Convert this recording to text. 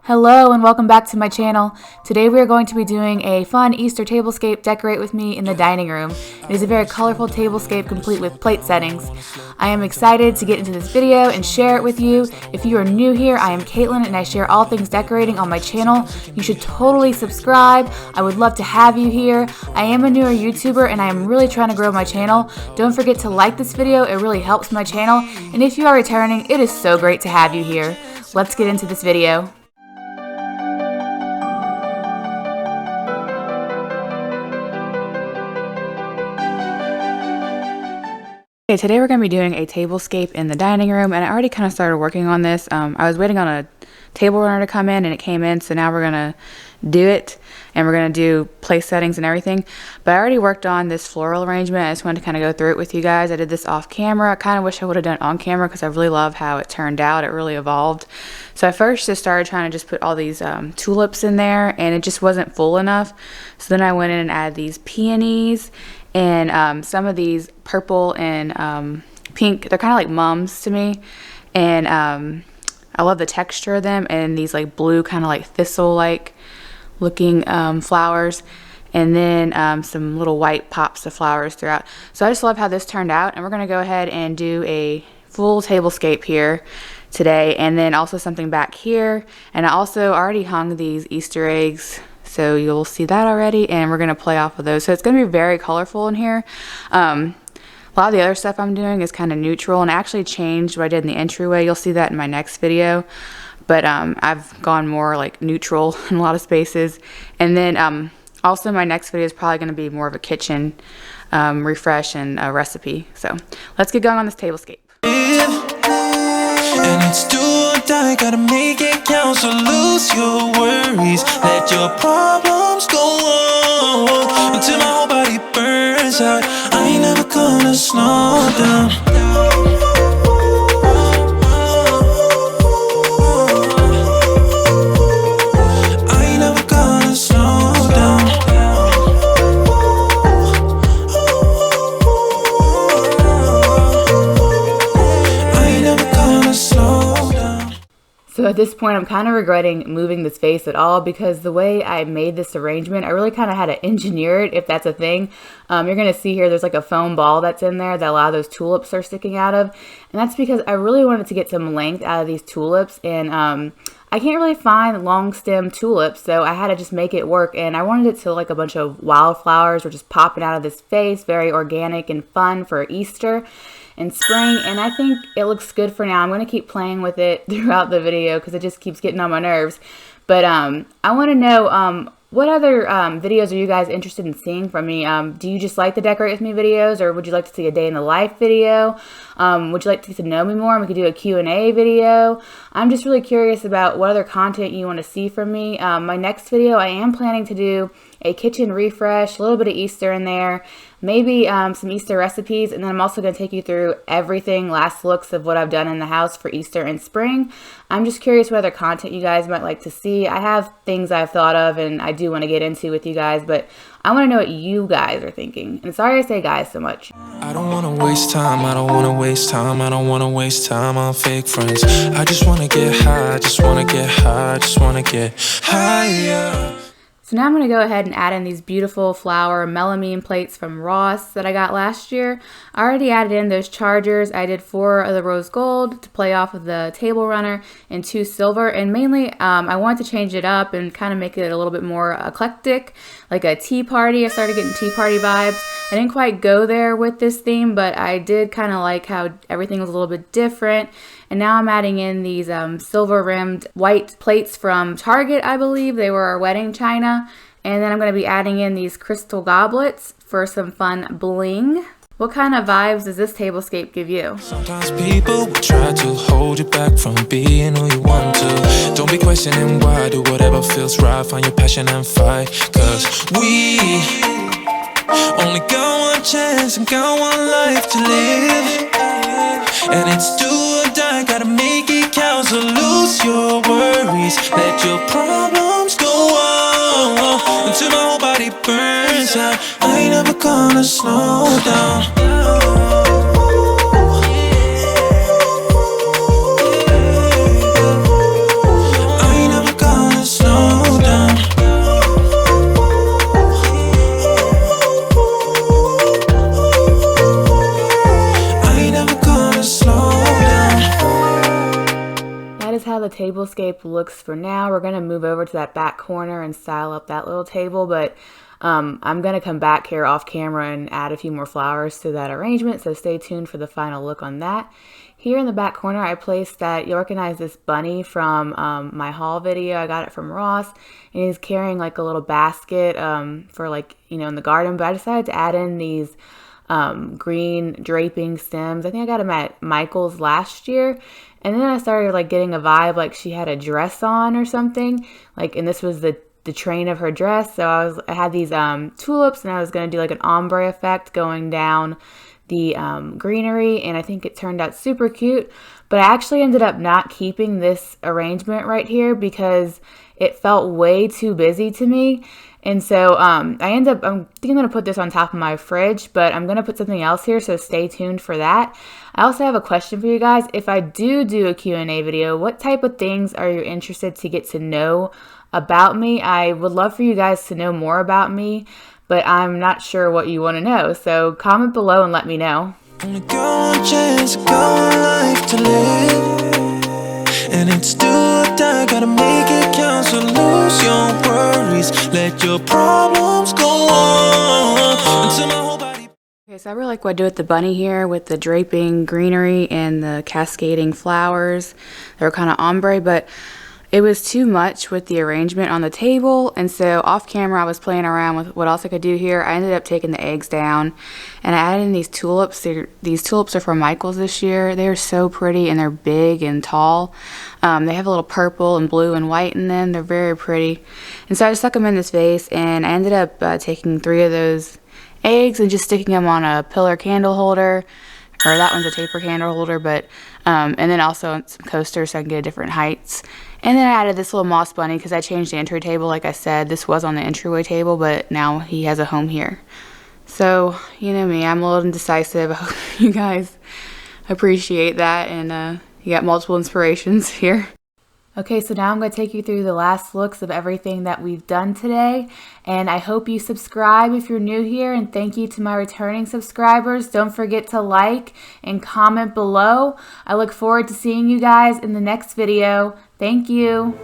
Hello and welcome back to my channel. Today we are going to be doing a fun Easter tablescape decorate with me in the dining room. It is a very colorful tablescape complete with plate settings. I am excited to get into this video and share it with you. If you are new here, I am Caitlin and I share all things decorating on my channel. You should totally subscribe. I would love to have you here. I am a newer YouTuber and I am really trying to grow my channel. Don't forget to like this video, it really helps my channel. And if you are returning, it is so great to have you here. Let's get into this video. Okay, today we're going to be doing a tablescape in the dining room, and I already kind of started working on this. I was waiting on a table runner to come in, and it came in, so now we're going to do it, and we're going to do place settings and everything. But I already worked on this floral arrangement. I just wanted to kind of go through it with you guys. I did this off camera. I kind of wish I would have done it on camera because I really love how it turned out. It really evolved. So I first just started trying to just put all these tulips in there, and it just wasn't full enough. So then I went in and added these peonies and some of these purple and pink. They're kind of like mums to me, and I love the texture of them, and these like blue kind of like thistle like looking flowers, and then some little white pops of flowers throughout. So I just love how this turned out, and we're gonna go ahead and do a full tablescape here today, and then also something back here. And I also already hung these Easter eggs, so you'll see that already, and we're going to play off of those. So it's going to be very colorful in here. A lot of the other stuff I'm doing is kind of neutral, and I actually changed what I did in the entryway. You'll see that in my next video. But I've gone more like neutral in a lot of spaces. And then also my next video is probably going to be more of a kitchen refresh and a recipe. So let's get going on this tablescape. And it's do or die, gotta make it count. So lose your worries, let your problems go on until my whole body burns out. I ain't never gonna slow down. I ain't never gonna slow down. So at this point, I'm kind of regretting moving this vase at all because the way I made this arrangement, I really kind of had to engineer it, if that's a thing. You're going to see here, there's like a foam ball that's in there that a lot of those tulips are sticking out of. And that's because I really wanted to get some length out of these tulips. And I can't really find long stem tulips, so I had to just make it work. And I wanted it to look like a bunch of wildflowers were just popping out of this vase, very organic and fun for Easter and spring, and I think it looks good for now. I'm going to keep playing with it throughout the video because it just keeps getting on my nerves. But I want to know what other videos are you guys interested in seeing from me? Do you just like the Decorate With Me videos, or would you like to see a day in the life video? Would you like to get to know me more? We could do a Q&A video. I'm just really curious about what other content you want to see from me. My next video, I am planning to do a kitchen refresh, a little bit of Easter in there, maybe some Easter recipes, and then I'm also going to take you through everything, last looks of what I've done in the house for Easter and spring. I'm just curious what other content you guys might like to see. I have things I've thought of and I do want to get into with you guys, but I want to know what you guys are thinking. And sorry I say guys so much. I don't want to waste time, I don't want to waste time, I don't want to waste time on fake friends. I just want to get high, I just want to get high, I just want to get higher. So now I'm going to go ahead and add in these beautiful flower melamine plates from Ross that I got last year. I already added in those chargers. I did 4 of the rose gold to play off of the table runner and 2 silver. And mainly I wanted to change it up and kind of make it a little bit more eclectic, like a tea party. I started getting tea party vibes. I didn't quite go there with this theme, but I did kind of like how everything was a little bit different. And now I'm adding in these silver rimmed white plates from Target, I believe. They were our wedding china. And then I'm going to be adding in these crystal goblets for some fun bling. What kind of vibes does this tablescape give you? Sometimes people will try to hold you back from being who you want to. Don't be questioning why, do whatever feels right, find your passion and fight. Cause we only got one chance and got one life to live. And it's do or die, gotta make it count. So lose your worries, let your problems go on until my whole body burns out. I ain't never gonna slow down. I ain't never gonna the tablescape looks for now. We're going to move over to that back corner and style up that little table, but I'm going to come back here off camera and add a few more flowers to that arrangement, so stay tuned for the final look on that. Here in the back corner, I placed that, you'll recognize this bunny from my haul video. I got it from Ross, and he's carrying like a little basket for like, you know, in the garden, but I decided to add in these green draping stems. I think I got them at Michael's last year, and then I started like getting a vibe like she had a dress on or something, like, and this was the train of her dress. So I had these tulips, and I was going to do like an ombre effect going down the greenery, and I think it turned out super cute. But I actually ended up not keeping this arrangement right here because it felt way too busy to me. And so I think I'm going to put this on top of my fridge, but I'm going to put something else here, so stay tuned for that. I also have a question for you guys. If I do a Q&A video, what type of things are you interested to get to know about me? I would love for you guys to know more about me, but I'm not sure what you want to know. So comment below and let me know. Only got one chance, got one life to live, and it's do or die, gotta make it count. So lose your worries, let your problems go on until my whole body. Okay, so I really like what I do with the bunny here with the draping greenery and the cascading flowers. They're kind of ombre, but it was too much with the arrangement on the table, and so off camera I was playing around with what else I could do here. I ended up taking the eggs down, and I added in these tulips. These tulips are from Michael's this year. They're so pretty, and they're big and tall. They have a little purple and blue and white in them. They're very pretty. And so I stuck them in this vase, and I ended up taking 3 of those eggs and just sticking them on a pillar candle holder, or that one's a taper candle holder, but and then also some coasters so I can get different heights. And then I added this little moss bunny because I changed the entry table. Like I said, this was on the entryway table, but now he has a home here. So, you know me, I'm a little indecisive. I hope you guys appreciate that, and you got multiple inspirations here. Okay, so now I'm going to take you through the last looks of everything that we've done today, and I hope you subscribe if you're new here, and thank you to my returning subscribers. Don't forget to like and comment below. I look forward to seeing you guys in the next video. Thank you.